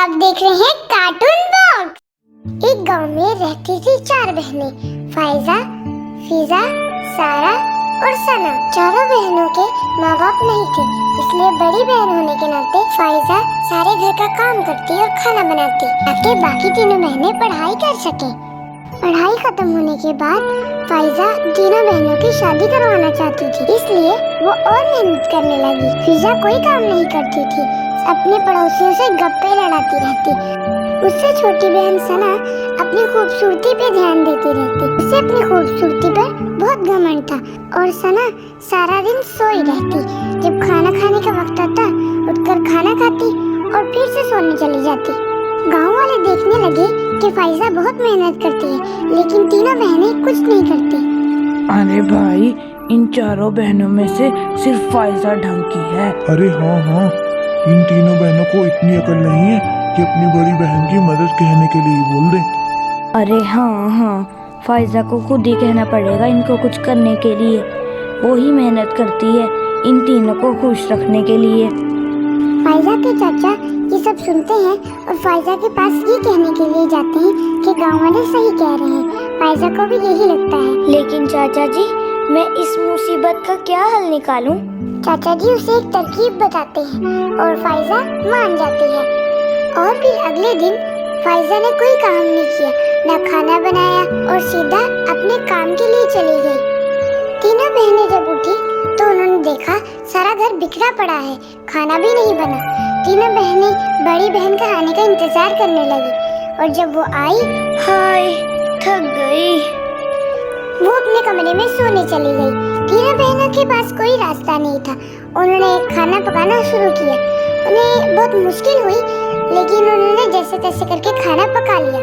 आप देख रहे हैं कार्टून बॉक्स। एक गांव में रहती थी 4 बहनें, फाइजा, फिजा, सारा और सना। चारों बहनों के माँ बाप नहीं थे, इसलिए बड़ी बहन होने के नाते फाइजा सारे घर का काम करती और खाना बनाती ताकि बाकी तीनों बहनें पढ़ाई कर सके। पढ़ाई खत्म होने के बाद फाइजा तीनों बहनों की शादी करवाना चाहती थी, इसलिए वो और मेहनत करने लगी। फिजा कोई काम नहीं करती थी, अपने पड़ोसियों से गप्पे लड़ाती रहती। उससे छोटी बहन सना अपनी खूबसूरती पे ध्यान देती रहती। उसे अपनी खूबसूरती पर बहुत घमंड था और सना सारा दिन सोई रहती। जब खाना खाने का वक्त आता, उठकर खाना खाती और फिर से सोने चली जाती। गांव वाले देखने लगे कि फाइजा बहुत मेहनत करती है, लेकिन तीनों बहनें कुछ नहीं करती। अरे भाई, इन चारों बहनों में से सिर्फ फाइजा ढंग की है। अरे हाँ, इन तीनों बहनों को इतनी अकल नहीं है कि अपनी बड़ी बहन की मदद कहने के लिए बोल दे। अरे हाँ, फाइजा को खुद ही कहना पड़ेगा इनको कुछ करने के लिए। वो ही मेहनत करती है इन तीनों को खुश रखने के लिए। फाइजा के चाचा ये सब सुनते हैं और फाइजा के पास ये कहने के लिए जाते हैं कि गांव वाले सही कह रहे हैं। फाइजा को भी यही लगता है। लेकिन चाचा जी, मैं इस मुसीबत का क्या हल निकालूं? चाचा जी उसे एक तरकीब बताते हैं और फाइजा मान जाती है। और फिर अगले दिन फाइजा ने कोई काम नहीं किया, न खाना बनाया और सीधा अपने काम के लिए चली गई। तीनों बहनें जब उठी तो उन्होंने देखा सारा घर बिखरा पड़ा है, खाना भी नहीं बना। तीनों बहनें बड़ी बहन का आने का इंतजार करने लगी और जब वो आई, हाय, थक गई। वो अपने कमरे में सोने चली गई। तीनों बहनों के पास कोई रास्ता नहीं था। उन्होंने खाना पकाना शुरू किया। उन्हें बहुत मुश्किल हुई, लेकिन उन्होंने जैसे तैसे करके खाना पका लिया।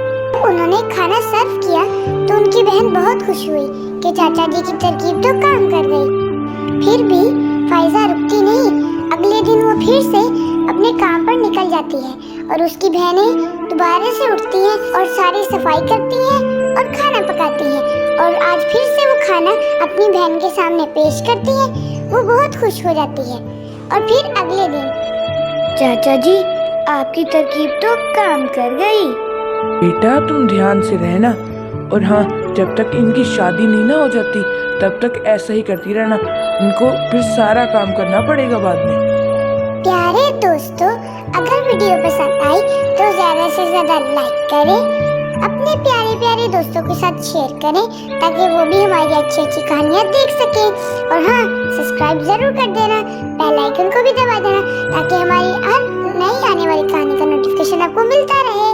उन्होंने खाना सर्व किया तो उनकी बहन बहुत खुश हुई कि चाचा जी की तरकीब तो काम कर गई। फिर भी फाइजा रुकती नहीं। अगले दिन वो फिर से अपने काम पर निकल जाती है और उसकी बहनें दोबारा से उठती हैं और सारी सफाई करती हैं और खाना पकाती हैं और आज फिर से वो खाना अपनी बहन के सामने पेश करती है। वो बहुत खुश हो जाती है। और फिर अगले दिन, चाचा जी, आपकी तरकीब तो काम कर गई। बेटा, तुम ध्यान से रहना। और हाँ, जब तक इनकी शादी नहीं ना हो जाती तब तक ऐसा ही करती रहना। इनको फिर सारा काम करना पड़ेगा बाद में। प्यारे दोस्तों, अगर वीडियो पसंद आई तो ज्यादा से ज्यादा लाइक करें, अपने प्यारे प्यारे दोस्तों के साथ शेयर करें ताकि वो भी हमारी अच्छी अच्छी कहानियाँ देख सकें। और हाँ, सब्सक्राइब जरूर कर देना, बेल आइकन को भी दबा देना ताकि हमारी हर नई आने वाली कहानी का नोटिफिकेशन आपको मिलता रहे।